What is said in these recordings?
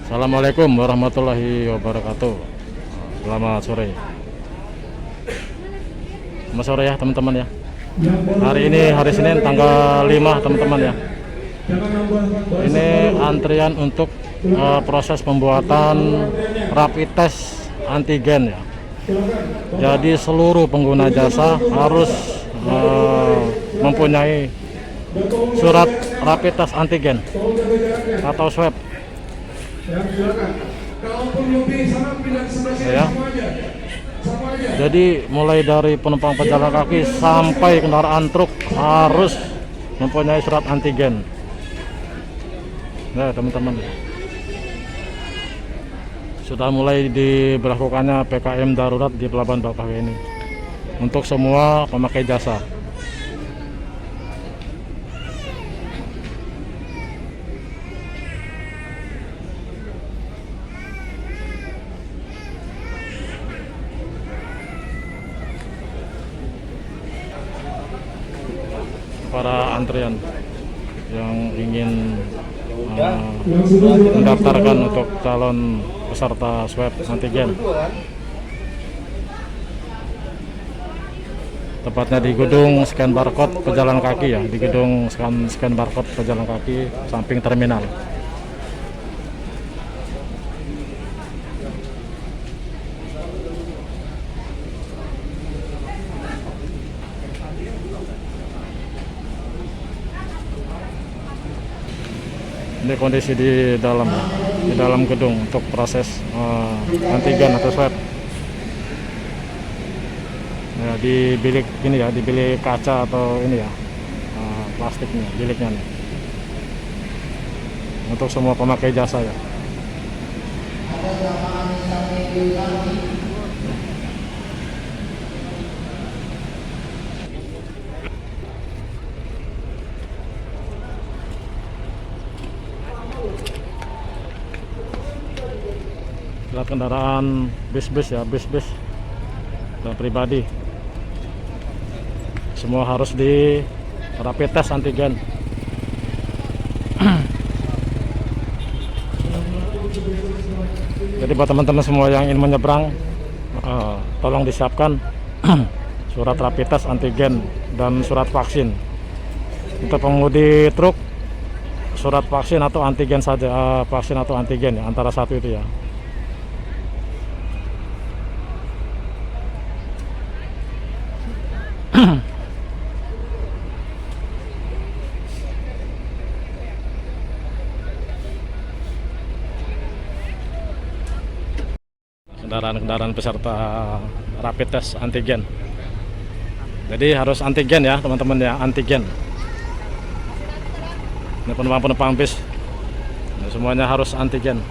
Assalamualaikum warahmatullahi wabarakatuh. Selamat sore. Selamat sore ya teman-teman ya. Hari ini hari Senin tanggal 5 teman-teman ya. Ini antrian untuk proses pembuatan rapid test antigen ya. Jadi seluruh pengguna jasa harus mempunyai surat rapid test antigen atau swab. Ya. Jadi mulai dari penumpang pejalan kaki sampai kendaraan truk harus mempunyai surat antigen. Nah teman-teman, sudah mulai diberlakukannya PKM darurat di Pelabuhan Bakauheni untuk semua pemakai jasa. Para antrian yang ingin mendaftarkan untuk calon peserta swab antigen, tepatnya di gedung scan barcode pejalan kaki ya, di gedung scan barcode pejalan kaki samping terminal. Ini kondisi di dalam gedung untuk proses antigen atau swab. Ya, di bilik ini ya, di bilik kaca atau ini ya, plastiknya, biliknya nih. Untuk semua pemakai jasa ya. Lihat kendaraan bis-bis ya, bis-bis dan pribadi, semua harus di rapid test antigen. Jadi buat teman-teman semua yang ingin menyeberang, tolong disiapkan surat rapid test antigen dan surat vaksin. Untuk pengemudi truk, surat vaksin atau antigen saja, vaksin atau antigen ya, antara satu itu ya. Kendaraan peserta rapid test antigen. Jadi harus antigen ya teman-teman ya, antigen. Ini penumpang bis, nah, semuanya harus antigen.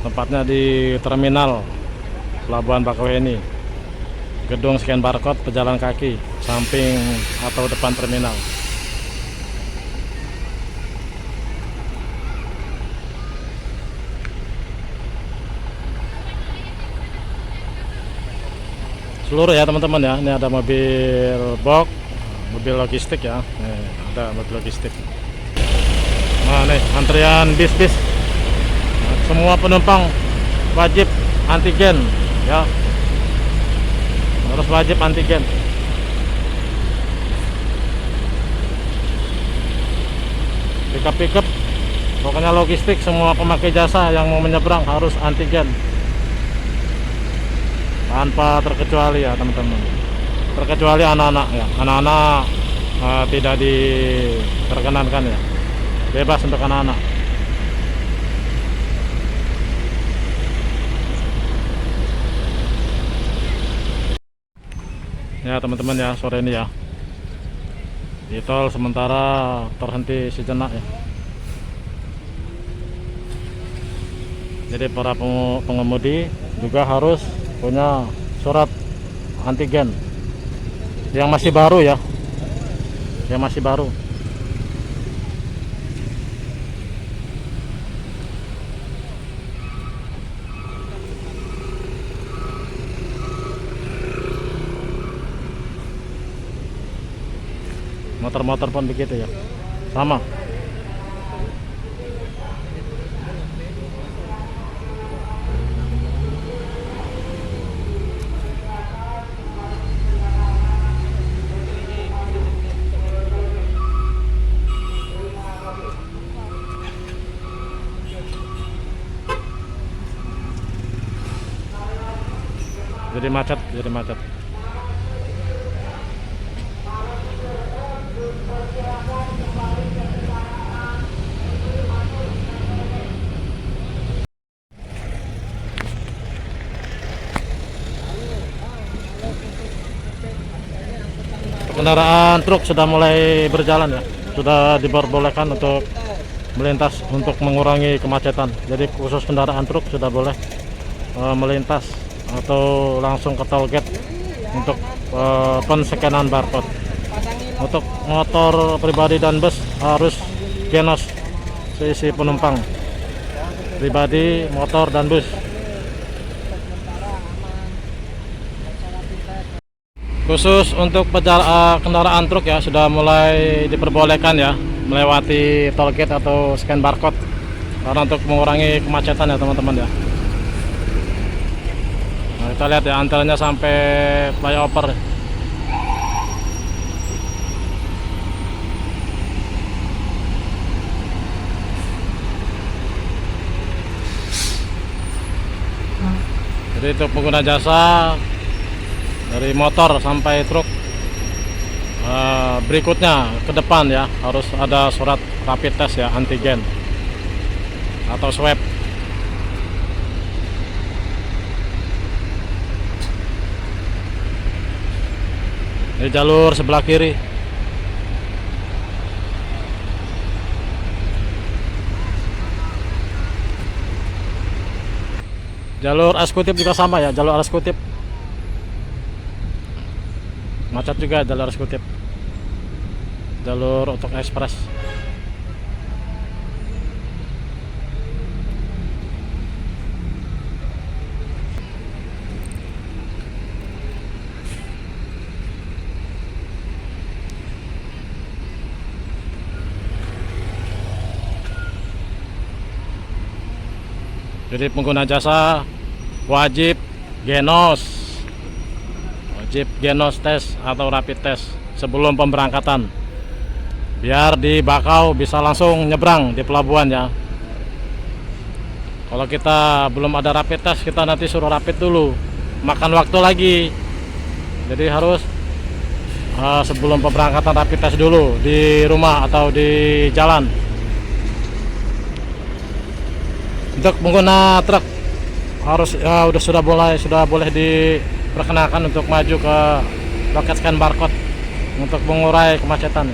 Tempatnya di terminal Pelabuhan Bakauheni, gedung scan barcode pejalan kaki samping atau depan terminal. Seluruh ya teman-teman ya. Ini ada mobil box, mobil logistik ya. Ada mobil logistik. Nah nih antrian bis-bis. Nah, semua penumpang wajib antigen ya. Harus wajib antigen. Pickup, pokoknya logistik, semua pemakai jasa yang mau menyeberang harus antigen. Tanpa terkecuali ya teman-teman, terkecuali anak-anak ya, anak-anak tidak diperkenankan ya, bebas untuk anak-anak. Ya teman-teman ya, sore ini ya di tol sementara terhenti sejenak ya. Jadi para pengemudi juga harus punya surat antigen yang masih baru ya, yang masih baru. Motor-motor pun begitu ya, sama. jadi macet, jadi macet. Kendaraan truk sudah mulai berjalan ya, sudah diperbolehkan untuk melintas untuk mengurangi kemacetan. Jadi khusus kendaraan truk sudah boleh melintas atau langsung ke toll gate untuk penskanan barcode. Untuk motor pribadi dan bus harus genos seisi penumpang pribadi, motor dan bus. Khusus untuk kendaraan truk ya sudah mulai diperbolehkan ya melewati toll gate atau scan barcode karena untuk mengurangi kemacetan ya teman-teman ya. Nah, kita lihat ya antaranya sampai flyover. Jadi untuk pengguna jasa dari motor sampai truk berikutnya ke depan ya harus ada surat rapid test ya, antigen atau swab. Di jalur sebelah kiri jalur eksekutif juga sama ya, jalur eksekutif macet juga, jalur eksekutif, jalur untuk ekspres. Jadi pengguna jasa wajib genos tes atau rapid test sebelum pemberangkatan biar di Bakau bisa langsung nyebrang di pelabuhan ya. Kalau kita belum ada rapid test, kita nanti suruh rapid dulu, makan waktu lagi. Jadi harus sebelum pemberangkatan rapid test dulu di rumah atau di jalan. Untuk pengguna truk harus sudah boleh diperkenakan untuk maju ke loket scan barcode untuk mengurai kemacetan.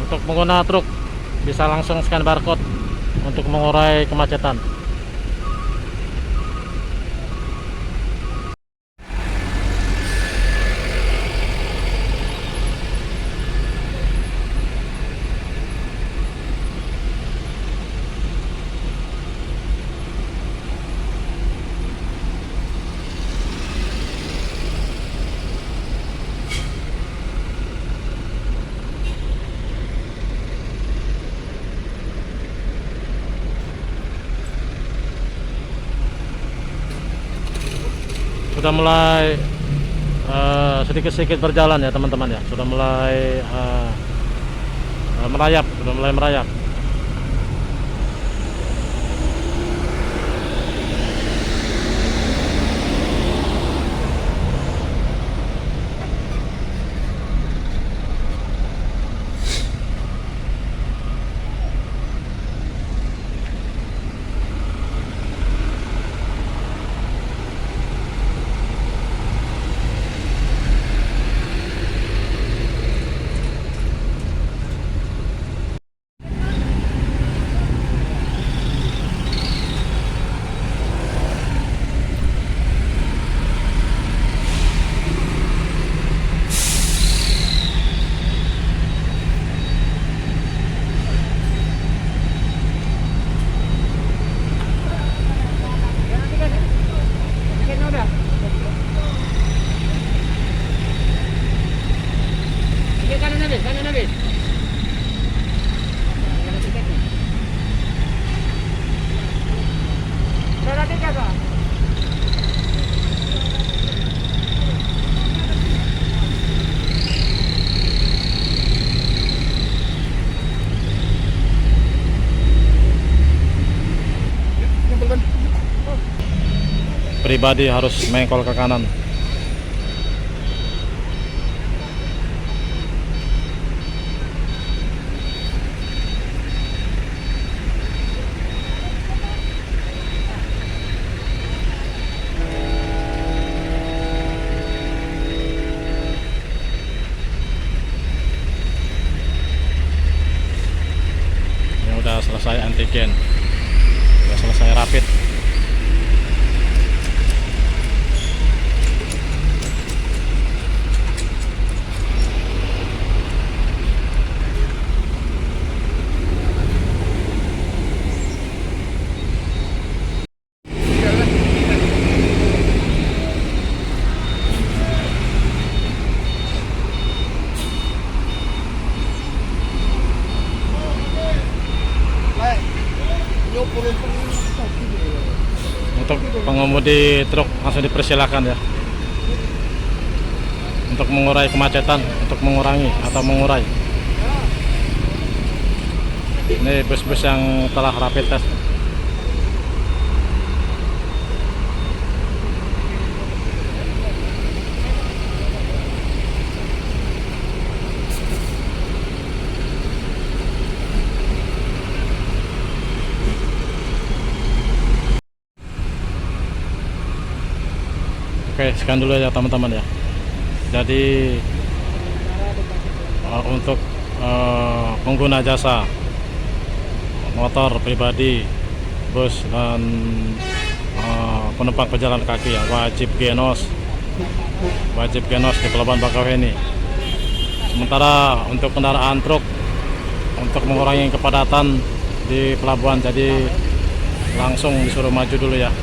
Untuk pengguna truk bisa langsung scan barcode untuk mengurai kemacetan. Sudah mulai sedikit-sedikit berjalan ya teman-teman ya, sudah mulai merayap. pribadi harus mengkol ke kanan. Udah selesai antigen, udah selesai rapid. Untuk pengemudi truk langsung dipersilakan ya, untuk mengurai kemacetan, untuk mengurangi atau mengurai. Ini bus-bus yang telah rapid test. Oke, sekian dulu ya teman-teman ya. Jadi untuk pengguna jasa motor pribadi, bus, dan penumpang pejalan kaki ya, wajib genos di Pelabuhan Bakauheni. Sementara untuk kendaraan truk, untuk mengurangi kepadatan di pelabuhan, jadi langsung disuruh maju dulu ya,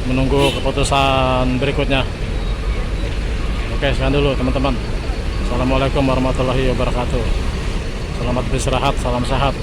menunggu keputusan berikutnya. Oke, sekian dulu teman-teman. Assalamualaikum warahmatullahi wabarakatuh. Selamat beristirahat, salam sehat.